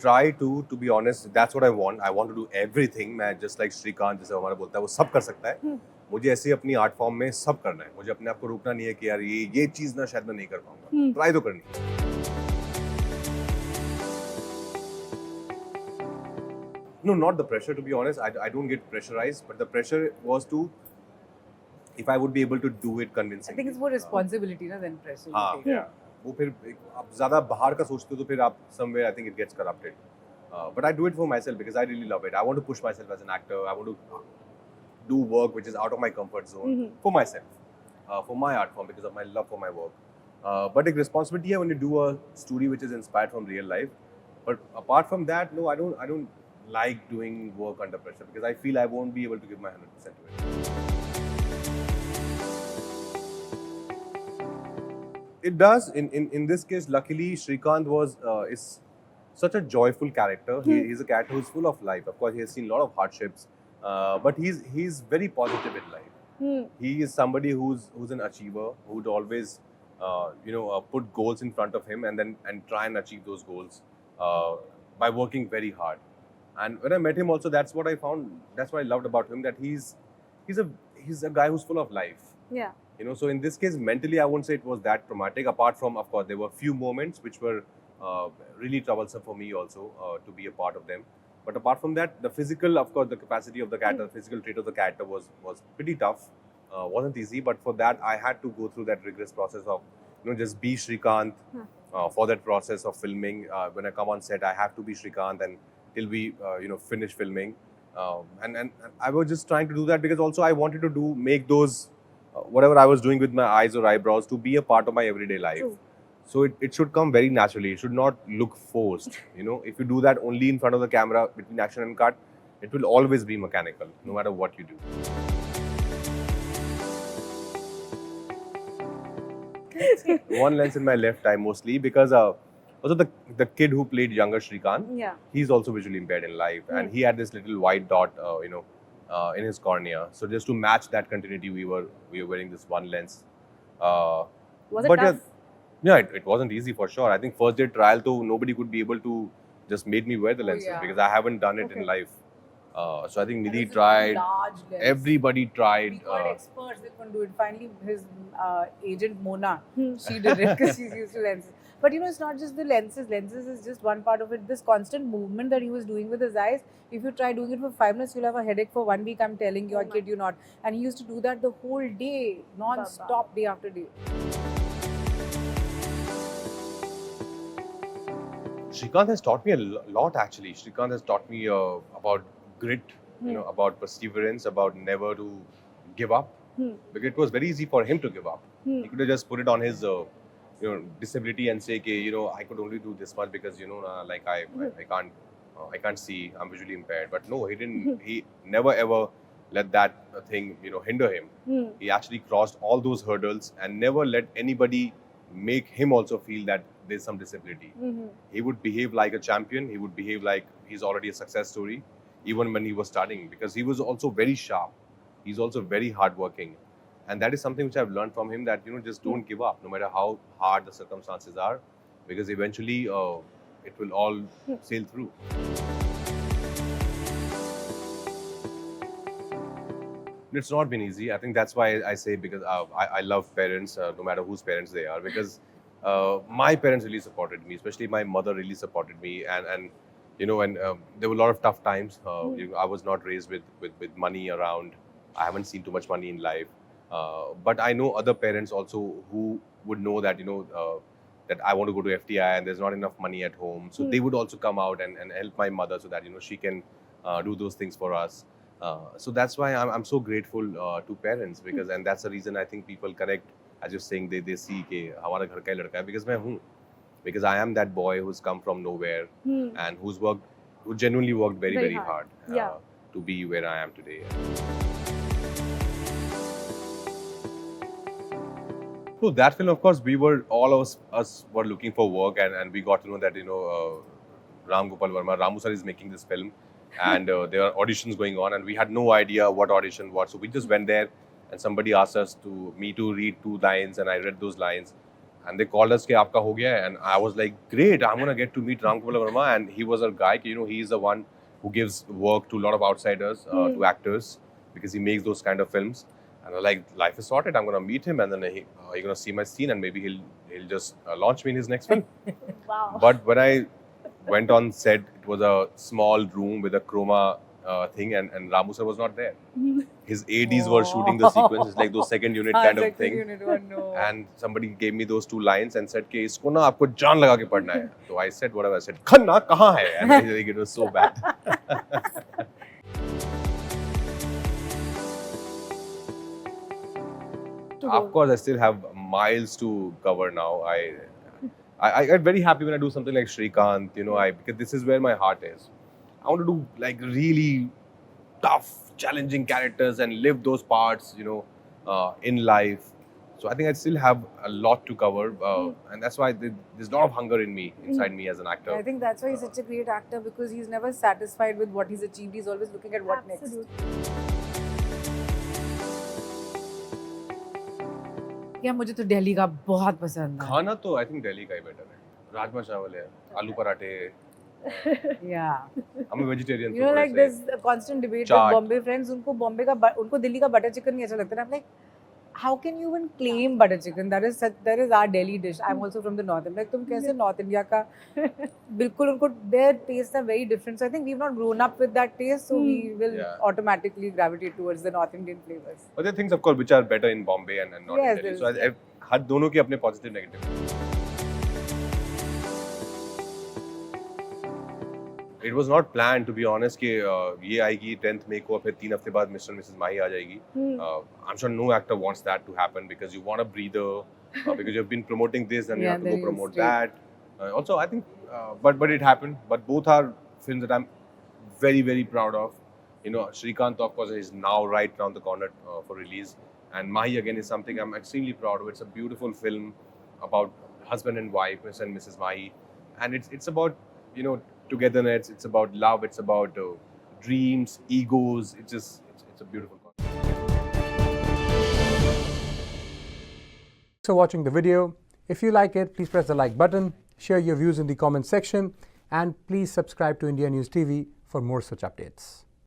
try to be honest, that's what I want. I want to do everything. मैं just like Srikanth जैसे हमारा बोलता है वो सब कर सकता है. मुझे ऐसे अपनी आर्ट फॉर्म में सब करना है. मुझे अपने आप को रोकना नहीं है कि यार ये चीज ना शायद मैं नहीं कर पाऊंगा. ट्राई तो करनी है. No, not the pressure, to be honest. I don't get pressurized, but the pressure was to, if I would be able to do it convincingly. I think it's more responsibility than pressure. हाँ, yeah. वो फिर आप ज़्यादा बाहर का सोचते हो तो फिर आप somewhere I think it gets corrupted. But I do it for myself because I really love it. I want to push myself as an actor. I want to do work which is out of my comfort zone for myself, for my art form, because of my love for my work. But the responsibility है when you do a story which is inspired from real life. But apart from that, no, I don't like doing work under pressure because I feel I won't be able to give my 100% to it. It does. In this case, luckily, Srikanth is such a joyful character. He's a character who's full of life. Of course, he has seen a lot of hardships, but he's very positive in life. He is somebody who's an achiever, who'd always put goals in front of him and try and achieve those goals by working very hard. And when I met him, also that's what I found. That's what I loved about him. That he's a guy who's full of life. Yeah. So in this case, mentally, I won't say it was that traumatic. Apart from, of course, there were few moments which were really troublesome for me also to be a part of them. But apart from that, the physical, of course, the capacity of the character, the physical trait of the character was pretty tough. Wasn't easy, but for that, I had to go through that rigorous process of, just be Srikanth for that process of filming. When I come on set, I have to be Srikanth and till we, finish filming. And I was just trying to do that because also I wanted to make those, whatever I was doing with my eyes or eyebrows to be a part of my everyday life. True. So it should come very naturally. It should not look forced. If you do that only in front of the camera between action and cut, it will always be mechanical, no matter what you do. One lens in my left eye mostly because also the kid who played younger Srikanth, he's also visually impaired in life, and he had this little white dot, in his cornea. So just to match that continuity, we were wearing this one lens. Was it tough? Yeah, it wasn't easy for sure. I think first day trial, though, nobody could be able to just made me wear the lenses because I haven't done it in life. So I think Nidhi tried. Everybody tried. We got experts that couldn't do it. Finally, his agent Mona, she did it because she's used to lenses. But it's not just the lenses. Lenses is just one part of it. This constant movement that he was doing with his eyes, if you try doing it for 5 minutes, you'll have a headache for 1 week. I'm telling you, I kid you not. And he used to do that the whole day, non-stop, day after day. Srikanth has taught me a lot actually. Srikanth has taught me about grit, about perseverance, about never to give up. Because it was very easy for him to give up. He could have just put it on his disability and say, okay, I could only do this much because I can't see, I'm visually impaired. But no, he didn't. He never ever let that thing hinder him. He actually crossed all those hurdles and never let anybody make him also feel that there's some disability. He would behave like a champion. He would behave like he's already a success story, even when he was starting, because he was also very sharp. He's also very hardworking. And that is something which I've learned from him, that, just don't give up, no matter how hard the circumstances are, because eventually it will all sail through. It's not been easy. I think that's why I say, because I love parents, no matter whose parents they are, because my parents really supported me, especially my mother really supported me. And there were a lot of tough times. I was not raised with money around. I haven't seen too much money in life. But I know other parents also who would know that, that I want to go to FTI and there's not enough money at home. So they would also come out and help my mother so that, she can do those things for us. So that's why I'm so grateful to parents, because and that's the reason I think people connect, as you're saying, they see that हमारा घर का ही लड़का है, because मैं हूँ, because I am that boy who's come from nowhere and who genuinely worked very, very hard to be where I am today. So that film, of course, all of us were looking for work, and we got to know that Ram Gopal Verma, Ramu sir, is making this film, and there are auditions going on, and we had no idea what audition was. So we just went there, and somebody asked me to read 2 lines, and I read those lines, and they called us कि आपका हो गया है, and I was like, great, I'm gonna get to meet Rajkummar Verma, and he was a guy, you know, he's the one who gives work to a lot of outsiders, to actors, because he makes those kind of films, and I'm like, life is sorted, I'm gonna meet him, and then you're gonna see my scene, and maybe he'll just launch me in his next film. Wow. But when I went on set, it was a small room with a chroma thing, and Ramu sir was not there. His ADs were shooting the sequence. It's like those second unit kind of thing. Unit, oh no. And somebody gave me those 2 lines and said कि इसको ना आपको जान लगा के पढ़ना है. So I said whatever. I said Khanna कहाँ है? And I think it was so bad. Of course, I still have miles to cover now. I get very happy when I do something like Srikanth. You know, because this is where my heart is. I want to do like really tough, challenging characters and live those parts, you know, in life. So I think I still have a lot to cover, and that's why there's a lot of hunger in me, inside me as an actor. I think that's why he's such a great actor, because he's never satisfied with what he's achieved. He's always looking at what next. या मुझे तो दिल्ली का बहुत पसंद है. खाना तो I think Delhi का ही better है. राजमा चावल है, आलू पराठे. Yeah. I'm a vegetarian. You know, like there's a constant debate with Bombay friends. उनको दिल्ली का butter chicken नहीं अच्छा लगता. I'm like, how can you even claim butter chicken? That is our Delhi dish. I'm also from the north. I'm like, तुम कैसे North India का? बिल्कुल उनको their tastes are very different. So I think we've not grown up with that taste, so we will automatically gravitate towards the North Indian flavors. But there are things, of course, which are better in Bombay and not in Delhi. So हर दोनों के अपने positive, negative. It was not planned, to be honest, कि ये आएगी 10th May को, फिर 3 हफ्ते बाद Mr. and Mrs. Mahi आ जाएगी. I'm sure no actor wants that to happen, because you want a breather, because you've been promoting this and you have to go promote that. Also, I think, but it happened. But both are films that I'm very, very proud of. You know, Srikanth, of course, is now right around the corner for release, and Mahi again is something I'm extremely proud of. It's a beautiful film about husband and wife, Mr. and Mrs. Mahi, and it's about, you know, togetherness. It's about love. It's about dreams, egos. It's a beautiful concept. Thanks for watching the video. If you like it, please press the like button, share your views in the comment section, and please subscribe to India News TV for more such updates.